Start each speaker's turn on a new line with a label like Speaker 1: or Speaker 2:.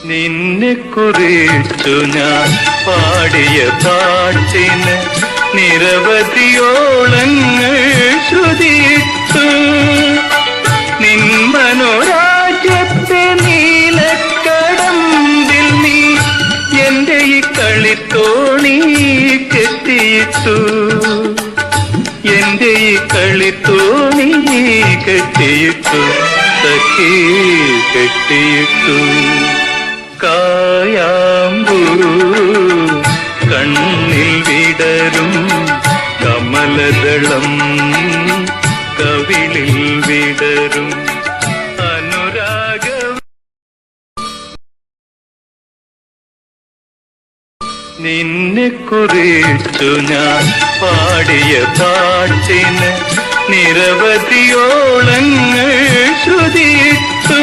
Speaker 1: നിന്നെ കുറിച്ചു ഞാൻ പാടിയ പാട്ടിന് നിരവധിയോളങ്ങൾ ശ്രുതിയിട്ടു. നിൻ മനോരാജ്യത്തെ നീലക്കടമ്പിൽ നീ എന്റെ ഈ കളിത്തോണി കെട്ടിയിട്ടു. എന്റെ ഈ കളിത്തോണി കെട്ടിയിട്ടു, സഖി കെട്ടിയിട്ടു. കായാമ്പൂ കണ്ണിൽ വിടരും കമലദളം കവിളിൽ വിടരും അനുരാഗ. നിന്നെ കുറിച്ചു ഞാൻ പാടിയ പാട്ടിന് നിരവധിയോളങ്ങൾ ശ്രുതിയിട്ടു.